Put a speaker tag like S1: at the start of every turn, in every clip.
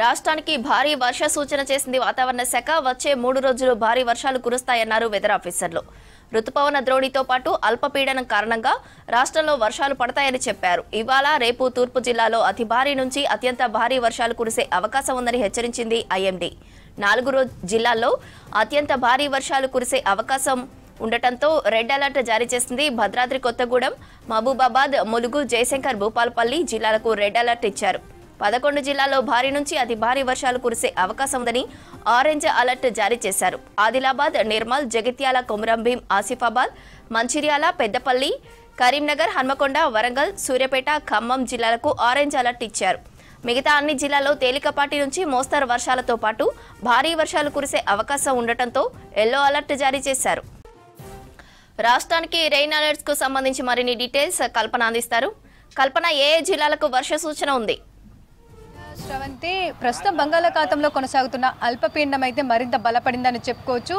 S1: రాష్ట్రానికి భారీ వర్ష సూచన చేసింది వాతావరణ శాఖ. వచ్చే 3 రోజులు భారీ వర్షాలు కురుస్తాయన్నారు వెదర్ ఆఫీసర్లు. రుతుపవన ద్రోణితో పాటు అల్పపీడనం కారణంగా రాష్ట్రంలో వర్షాలు పడతాయని చెప్పారు. ఇవాళ రేపు తూర్పు జిల్లాలో అతి భారీ నుంచి అత్యంత భారీ వర్షాలు కురిసే అవకాశం ఉందని హెచ్చరించింది ఐఎండీ. 4 జిల్లాల్లో అత్యంత భారీ వర్షాలు కురిసే అవకాశం ఉండటంతో రెడ్ అలర్ట్ జారీ చేసింది. భద్రాద్రి కొత్తగూడెం, మహబూబాబాద్, ములుగు, జయశంకర్, భూపాలపల్లి జిల్లాలకు రెడ్ అలర్ట్ ఇచ్చారు. 11 జిల్లాల్లో భారీ నుంచి అతి భారీ వర్షాలు కురిసే అవకాశం ఉందని ఆరెంజ్ అలర్ట్ జారీ చేశారు. ఆదిలాబాద్, నిర్మల్, జగిత్యాల, కొమురంభీం, ఆసిఫాబాద్, మంచిర్యాల, పెద్దపల్లి, కరీంనగర్, హన్మకొండ, వరంగల్, సూర్యాపేట, ఖమ్మం జిల్లాలకు ఆరెంజ్ అలర్ట్ ఇచ్చారు. మిగతా అన్ని జిల్లాల్లో తేలికపాటి నుంచి మోస్తరు వర్షాలతో పాటు భారీ వర్షాలు కురిసే అవకాశం ఉండటంతో ఎల్లో అలర్ట్ జారీ చేశారు. రాష్ట్రానికి రెయిన్ అలర్ట్స్ కు సంబంధించి మరిన్ని డీటెయిల్స్ కల్పన అందిస్తారు. కల్పన, ఏ జిల్లాలకు వర్ష సూచన ఉంది?
S2: శ్రవంతి, ప్రస్తుతం బంగాళాఖాతంలో కొనసాగుతున్న అల్పపీడనం అయితే మరింత బలపడిందని చెప్పుకోవచ్చు.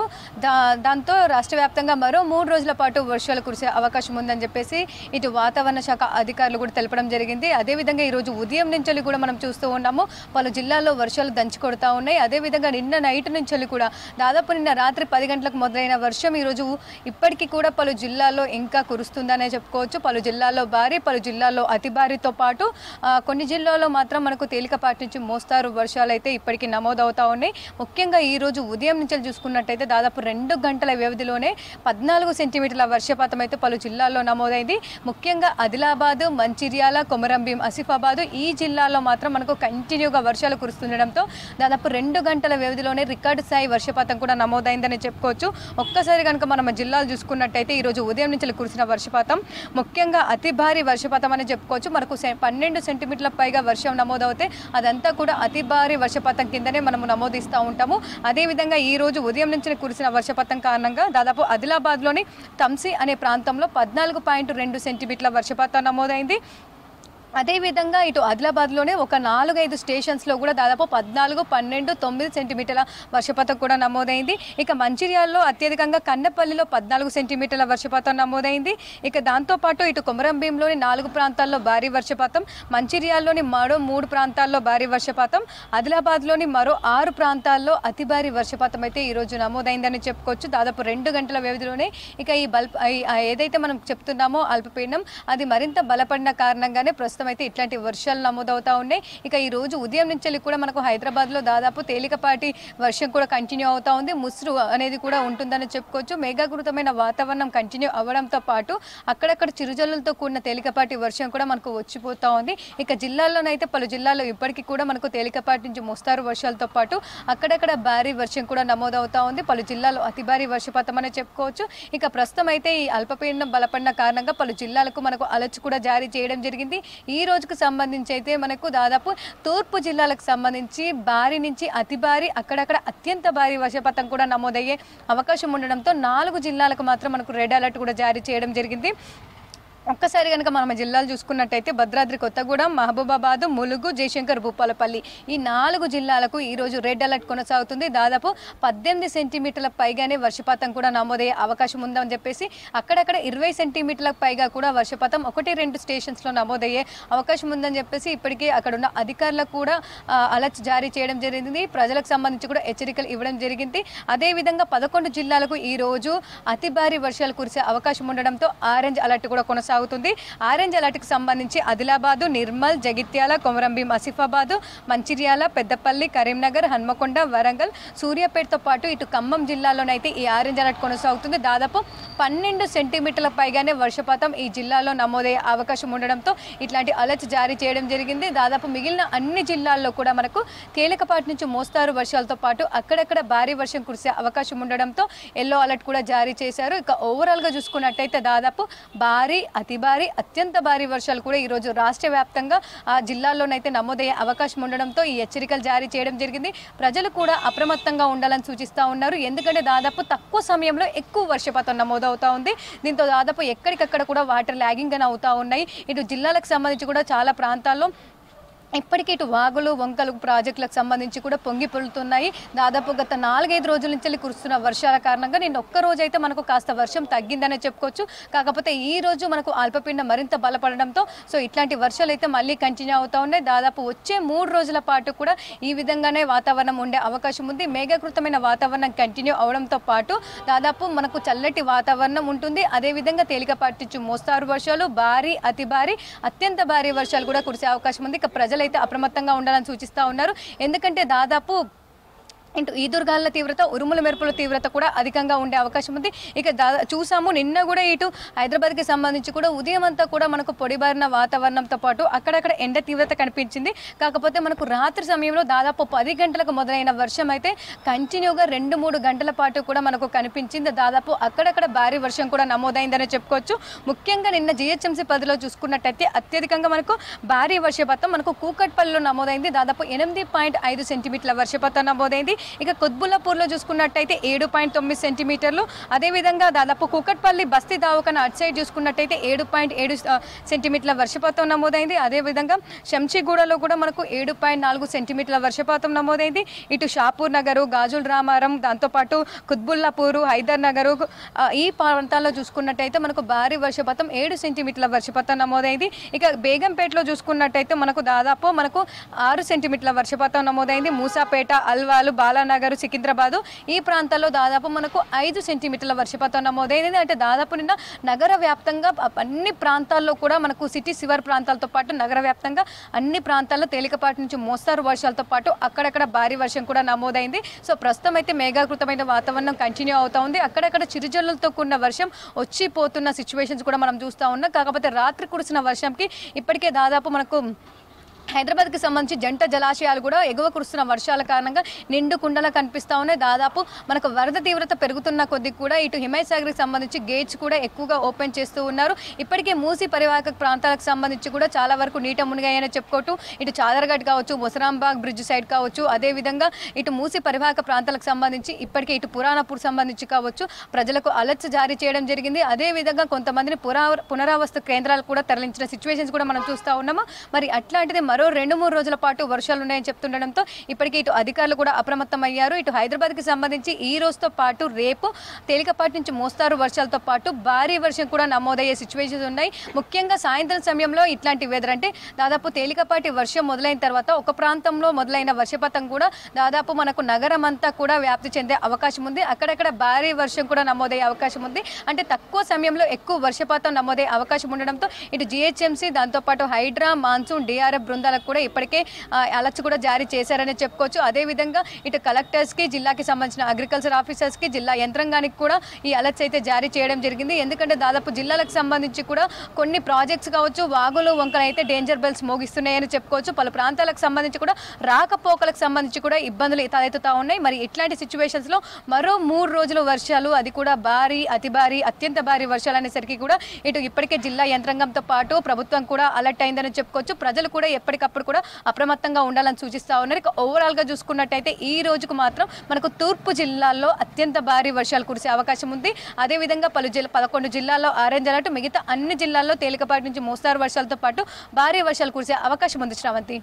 S2: దాంతో రాష్ట్ర వ్యాప్తంగా మరో 3 రోజుల పాటు వర్షాలు కురిసే అవకాశం ఉందని చెప్పేసి ఇటు వాతావరణ శాఖ అధికారులు కూడా తెలపడం జరిగింది. అదేవిధంగా ఈరోజు ఉదయం నుంచి కూడా మనం చూస్తూ ఉన్నాము, పలు జిల్లాల్లో వర్షాలు దంచి కొడతా ఉన్నాయి. అదేవిధంగా నిన్న నైట్ నుంచి కూడా దాదాపు నిన్న రాత్రి 10 గంటలకు మొదలైన వర్షం ఈరోజు ఇప్పటికీ కూడా పలు జిల్లాల్లో ఇంకా కురుస్తుందనే చెప్పుకోవచ్చు. పలు జిల్లాల్లో భారీ, పలు జిల్లాల్లో అతి భారీతో పాటు కొన్ని జిల్లాల్లో మాత్రం మనకు తేలికపాటి నుంచి మోస్తారు వర్షాలు అయితే ఇప్పటికీ నమోదవుతా ఉన్నాయి. ముఖ్యంగా ఈ రోజు ఉదయం నుంచి చూసుకున్నట్టయితే దాదాపు 2 గంటల వ్యవధిలోనే 14 సెంటీమీటర్ల వర్షపాతం అయితే పలు జిల్లాల్లో నమోదైంది. ముఖ్యంగా ఆదిలాబాద్, మంచిర్యాల, కొమరంభీం, ఆసిఫాబాద్ ఈ జిల్లాల్లో మాత్రం మనకు కంటిన్యూగా వర్షాలు కురుస్తుండడంతో దాదాపు 2 గంటల వ్యవధిలోనే రికార్డు స్థాయి వర్షపాతం కూడా నమోదైందని చెప్పుకోవచ్చు. ఒక్కసారి కనుక మనం జిల్లాలు చూసుకున్నట్టయితే ఈరోజు ఉదయం నుంచి కురిసిన వర్షపాతం ముఖ్యంగా అతి భారీ వర్షపాతం అని చెప్పుకోవచ్చు. మనకు 12 సెంటీమీటర్ల పైగా వర్షం నమోదవుతే అదంతా కూడా అతి భారీ వర్షపాతం కిందనే మనము నమోదిస్తూ ఉంటాము. అదేవిధంగా ఈ రోజు ఉదయం నుంచి కురిసిన వర్షపాతం కారణంగా దాదాపు ఆదిలాబాద్లోని తంసి అనే ప్రాంతంలో 14.2 సెంటీమీటర్ల వర్షపాతం నమోదైంది. అదేవిధంగా ఇటు ఆదిలాబాద్లోనే ఒక 4-5 స్టేషన్స్లో కూడా దాదాపు 14, 12, 9 సెంటీమీటర్ల వర్షపాతం కూడా నమోదైంది. ఇక మంచిర్యాలలో అత్యధికంగా కన్నెపల్లిలో 14 సెంటీమీటర్ల వర్షపాతం నమోదైంది. ఇక దాంతోపాటు ఇటు కొమరంభీంలోని 4 ప్రాంతాల్లో భారీ వర్షపాతం, మంచిర్యాలలోని మరో 3 ప్రాంతాల్లో భారీ వర్షపాతం, ఆదిలాబాద్లోని మరో 6 ప్రాంతాల్లో అతి భారీ వర్షపాతం అయితే ఈరోజు నమోదైందని చెప్పుకోవచ్చు. దాదాపు 2 గంటల వ్యవధిలోనే ఇక ఈ ఏదైతే మనం చెప్తున్నామో అల్పపీడనం అది మరింత బలపడిన కారణంగానే ప్రస్తుతం అయితే ఇట్లాంటి వర్షాలు నమోదవుతా ఉన్నాయి. ఇక ఈ రోజు ఉదయం నుంచి కూడా మనకు హైదరాబాద్లో దాదాపు తేలికపాటి వర్షం కూడా కంటిన్యూ అవుతా ఉంది. ముసురు అనేది కూడా ఉంటుందని చెప్పుకోవచ్చు. మేఘాకృతమైన వాతావరణం కంటిన్యూ అవ్వడంతో పాటు అక్కడక్కడ చిరుజల్లులతో కూడిన తేలికపాటి వర్షం కూడా మనకు వచ్చిపోతా ఉంది. ఇక జిల్లాల్లోనైతే పలు జిల్లాల్లో ఇప్పటికీ కూడా మనకు తేలికపాటి నుంచి మోస్తారు వర్షాలతో పాటు అక్కడక్కడ భారీ వర్షం కూడా నమోదవుతా ఉంది. పలు జిల్లాల్లో అతి భారీ వర్షపాతం అని చెప్పుకోవచ్చు. ఇక ప్రస్తుతం అయితే ఈ అల్పపీడనం బలపడిన కారణంగా పలు జిల్లాలకు మనకు అలర్ట్ కూడా జారీ చేయడం జరిగింది. ఈ రోజుకు సంబంధించి అయితే మనకు దాదాపు తూర్పు జిల్లాలకు సంబంధించి భారీ నుంచి అతి భారీ, అక్కడక్కడ అత్యంత భారీ వర్షపాతం కూడా నమోదయ్యే అవకాశం ఉండడంతో 4 జిల్లాలకు మాత్రం మనకు రెడ్ అలర్ట్ కూడా జారీ చేయడం జరిగింది. ఒక్కసారి కనుక మనం జిల్లాలు చూసుకున్నట్టయితే భద్రాద్రి కొత్తగూడెం, మహబూబాబాద్, ములుగు, జయశంకర్, భూపాలపల్లి ఈ 4 జిల్లాలకు ఈరోజు రెడ్ అలర్ట్ కొనసాగుతుంది. దాదాపు 18 సెంటీమీటర్ల పైగానే వర్షపాతం కూడా నమోదయ్యే అవకాశం ఉందని చెప్పేసి అక్కడక్కడ 20 సెంటీమీటర్లకు పైగా కూడా వర్షపాతం 1-2 స్టేషన్స్లో నమోదయ్యే అవకాశం ఉందని చెప్పేసి ఇప్పటికే అక్కడ ఉన్న అధికారులకు కూడా అలర్ట్ జారీ చేయడం జరిగింది. ప్రజలకు సంబంధించి కూడా హెచ్చరికలు ఇవ్వడం జరిగింది. అదేవిధంగా 11 జిల్లాలకు ఈరోజు అతి భారీ వర్షాలు కురిసే అవకాశం ఉండడంతో ఆరెంజ్ అలర్ట్ కూడా కొనసాగుతుంది. ఆరెంజ్ అలర్ట్ కి సంబంధించి ఆదిలాబాద్, నిర్మల్, జగిత్యాల, కొమరంభీం, ఆసిఫాబాద్, మంచిర్యాల, పెద్దపల్లి, కరీంనగర్, హన్మకొండ, వరంగల్, సూర్యాపేటతో పాటు ఇటు ఖమ్మం జిల్లాలోనైతే ఈ ఆరెంజ్ అలర్ట్ కొనసాగుతుంది. దాదాపు 12 సెంటీమీటర్ల పైగానే వర్షపాతం ఈ జిల్లాలో నమోదయ్యే అవకాశం ఉండడంతో ఇట్లాంటి అలర్ట్ జారీ చేయడం జరిగింది. దాదాపు మిగిలిన అన్ని జిల్లాల్లో కూడా మనకు తేలికపాటి నుంచి మోస్తారు వర్షాలతో పాటు అక్కడక్కడ భారీ వర్షం కురిసే అవకాశం ఉండడంతో ఎల్లో అలర్ట్ కూడా జారీ చేశారు. ఇక ఓవరాల్గా చూసుకున్నట్టయితే దాదాపు భారీ, అతి భారీ, అత్యంత భారీ వర్షాలు కూడా ఈరోజు రాష్ట్ర వ్యాప్తంగా ఆ జిల్లాల్లోనైతే నమోదయ్యే అవకాశం ఉండడంతో ఈ హెచ్చరికలు జారీ చేయడం జరిగింది. ప్రజలు కూడా అప్రమత్తంగా ఉండాలని సూచిస్తూ ఉన్నారు. ఎందుకంటే దాదాపు తక్కువ సమయంలో ఎక్కువ వర్షపాతం నమోదవుతా ఉంది. దీంతో దాదాపు ఎక్కడికక్కడ కూడా వాటర్ లాగింగ్ అని అవుతా ఉన్నాయి. ఇటు జిల్లాలకు సంబంధించి కూడా చాలా ప్రాంతాల్లో ఇప్పటికీ ఇటు వాగులు వంకలు ప్రాజెక్టులకు సంబంధించి కూడా పొంగి పొలుతున్నాయి. దాదాపు గత 4-5 రోజుల నుంచి కురుస్తున్న వర్షాల కారణంగా నిన్న ఒక్క రోజు అయితే మనకు కాస్త వర్షం తగ్గిందనే చెప్పుకోవచ్చు. కాకపోతే ఈ రోజు మనకు అల్పపీడనం మరింత బలపడడంతో ఇట్లాంటి వర్షాలు అయితే మళ్ళీ కంటిన్యూ అవుతా ఉన్నాయి. దాదాపు వచ్చే 3 రోజుల పాటు కూడా ఈ విధంగానే వాతావరణం ఉండే అవకాశం ఉంది. మేఘకృతమైన వాతావరణం కంటిన్యూ అవడంతో పాటు దాదాపు మనకు చల్లటి వాతావరణం ఉంటుంది. అదేవిధంగా తేలికపాటి నుంచి మోస్తారు వర్షాలు, భారీ అతి భారీ అత్యంత భారీ వర్షాలు కూడా కురిసే అవకాశం ఉంది. ఇక ప్రజలైతే అప్రమత్తంగా ఉండాలని సూచిస్తూ ఉన్నారు. ఎందుకంటే దాదాపు ఇటు ఈదురుగాలుల తీవ్రత, ఉరుముల మెరుపుల తీవ్రత కూడా అధికంగా ఉండే అవకాశం ఉంది. ఇక చూసాము నిన్న కూడా ఇటు హైదరాబాద్కి సంబంధించి కూడా ఉదయం అంతా కూడా మనకు పొడిబారిన వాతావరణంతో పాటు అక్కడక్కడ ఎండ తీవ్రత కనిపించింది. కాకపోతే మనకు రాత్రి సమయంలో దాదాపు 10 గంటలకు మొదలైన వర్షం అయితే కంటిన్యూగా 2-3 గంటల పాటు కూడా మనకు కనిపించింది. దాదాపు అక్కడక్కడ భారీ వర్షం కూడా నమోదైందని చెప్పుకోవచ్చు. ముఖ్యంగా నిన్న GHMC 10లో చూసుకున్నట్టయితే అత్యధికంగా మనకు భారీ వర్షపాతం మనకు కూకట్పల్లిలో నమోదైంది. దాదాపు 8.5 సెంటీమీటర్ల వర్షపాతం నమోదైంది. ఇక కుత్బుల్లాపూర్లో చూసుకున్నట్టయితే 7.9 సెంటీమీటర్లు. అదేవిధంగా దాదాపు కూకట్పల్లి బస్తీ దావకన అటు సైడ్ చూసుకున్నట్టయితే 7.7 సెంటీమీటర్ల వర్షపాతం నమోదైంది. అదేవిధంగా శంషీగూడలో కూడా మనకు 7.4 సెంటీమీటర్ల వర్షపాతం నమోదైంది. ఇటు షాపూర్ నగరు, గాజుల రామారం, దాంతోపాటు కుత్బుల్లాపూరు, హైదర్ నగరు ఈ ప్రాంతాల్లో చూసుకున్నట్టయితే మనకు భారీ వర్షపాతం 7 సెంటీమీటర్ల వర్షపాతం నమోదైంది. ఇక బేగంపేటలో చూసుకున్నట్టయితే మనకు దాదాపు 6 సెంటీమీటర్ల వర్షపాతం నమోదైంది. మూసాపేట, అల్వాలు, బాలానగర్, సికింద్రాబాదు ఈ ప్రాంతాల్లో దాదాపు మనకు 5 సెంటీమీటర్ల వర్షపాతం నమోదైంది. అంటే దాదాపు నిన్న నగర వ్యాప్తంగా అన్ని ప్రాంతాల్లో కూడా మనకు సిటీ శివారు ప్రాంతాలతో పాటు నగర వ్యాప్తంగా అన్ని ప్రాంతాల్లో తేలికపాటి నుంచి మోస్తారు వర్షాలతో పాటు అక్కడక్కడ భారీ వర్షం కూడా నమోదైంది. ప్రస్తుతం అయితే మేఘాకృతమైన వాతావరణం కంటిన్యూ అవుతా ఉంది. అక్కడక్కడ చిరుజల్లులతో కూడిన వర్షం వచ్చిపోతున్న సిచ్యువేషన్స్ కూడా మనం చూస్తూ ఉన్నాం. కాకపోతే రాత్రి కురిసిన వర్షంకి ఇప్పటికే దాదాపు మనకు హైదరాబాద్కి సంబంధించి జంట జలాశయాలు కూడా ఎగువ కురుస్తున్న వర్షాల కారణంగా నిండు కుండలా కనిపిస్తూ ఉన్నాయి. దాదాపు మనకు వరద తీవ్రత పెరుగుతున్న కొద్దీ కూడా ఇటు హిమాయసాగర్కి సంబంధించి గేట్స్ కూడా ఎక్కువగా ఓపెన్ చేస్తూ ఉన్నారు. ఇప్పటికే మూసీ పరివాహక ప్రాంతాలకు సంబంధించి కూడా చాలా వరకు నీట మునిగాయని చెప్పుకోవటం. ఇటు చాదర్ఘట్ కావచ్చు, మొసరాంబాగ్ బ్రిడ్జ్ సైడ్ కావచ్చు, అదేవిధంగా ఇటు మూసీ పరివాహక ప్రాంతాలకు సంబంధించి ఇప్పటికే ఇటు పురాణపూర్ సంబంధించి కావచ్చు ప్రజలకు అలర్ట్స్ జారీ చేయడం జరిగింది. అదేవిధంగా కొంతమందిని పునరావాస కేంద్రాలు కూడా తరలించిన సిచ్యువేషన్స్ కూడా మనం చూస్తూ ఉన్నాము. మరి అట్లాంటిది మరో 2-3 రోజుల పాటు వర్షాలు ఉన్నాయని చెప్తుండడంతో ఇప్పటికే ఇటు అధికారులు కూడా అప్రమత్తం అయ్యారు. ఇటు హైదరాబాద్కి సంబంధించి ఈ రోజుతో పాటు రేపు తేలికపాటి నుంచి మోస్తారు వర్షాలతో పాటు భారీ వర్షం కూడా నమోదయ్యే సిచ్యువేషన్స్ ఉన్నాయి. ముఖ్యంగా సాయంత్రం సమయంలో ఇట్లాంటి వెదర్ అంటే దాదాపు తేలికపాటి వర్షం మొదలైన తర్వాత ఒక ప్రాంతంలో మొదలైన వర్షపాతం కూడా దాదాపు మనకు నగరం అంతా కూడా వ్యాప్తి చెందే అవకాశం ఉంది. అక్కడక్కడ భారీ వర్షం కూడా నమోదయ్యే అవకాశం ఉంది. అంటే తక్కువ సమయంలో ఎక్కువ వర్షపాతం నమోదయ్యే అవకాశం ఉండడంతో ఇటు GHMC దాంతోపాటు హైడ్రా, మాన్సూన్, DRF బృందాలకు కూడా ఇప్పటికే అలర్ట్స్ కూడా జారీ చేశారని చెప్పుకోవచ్చు. అదేవిధంగా ఇటు కలెక్టర్స్కి, జిల్లాకి సంబంధించిన అగ్రికల్చర్ ఆఫీసర్స్కి, జిల్లా యంత్రాంగానికి కూడా ఈ అలర్ట్స్ అయితే జారీ చేయడం జరిగింది. ఎందుకంటే దాదాపు జిల్లాలకు సంబంధించి కూడా కొన్ని ప్రాజెక్ట్స్ కావచ్చు, వాగులు వంకలు అయితే డేంజర్ బెల్స్ మోగిస్తున్నాయని చెప్పుకోవచ్చు. పలు ప్రాంతాలకు సంబంధించి కూడా రాకపోకలకు సంబంధించి కూడా ఇబ్బందులు తలెత్తుతా ఉన్నాయి. మరి ఇట్లాంటి సిచ్యువేషన్స్లో మరో 3 రోజులు వర్షాలు, అది కూడా భారీ, అతి భారీ, అత్యంత భారీ వర్షాలు అనేసరికి కూడా ఇటు ఇప్పటికే జిల్లా యంత్రాంగంతో పాటు ప్రభుత్వం కూడా అలర్ట్ అయిందని చెప్పుకోవచ్చు. ప్రజలు కూడా ఎప్పటికప్పుడు కూడా అప్రమత్తంగా ఉండాలని సూచిస్తూ ఉన్నారు. ఇక ఓవరాల్గా చూసుకున్నట్టయితే ఈ రోజుకు మాత్రం మనకు తూర్పు జిల్లాల్లో అత్యంత భారీ వర్షాలు కురిసే అవకాశం ఉంది. అదేవిధంగా 11 జిల్లాల్లో ఆరెంజ్ అలర్ట్, మిగతా అన్ని జిల్లాల్లో తేలికపాటి నుంచి మోస్తారు వర్షాలతో పాటు భారీ వర్షాలు కురిసే అవకాశం ఉంది. శ్రావంతి.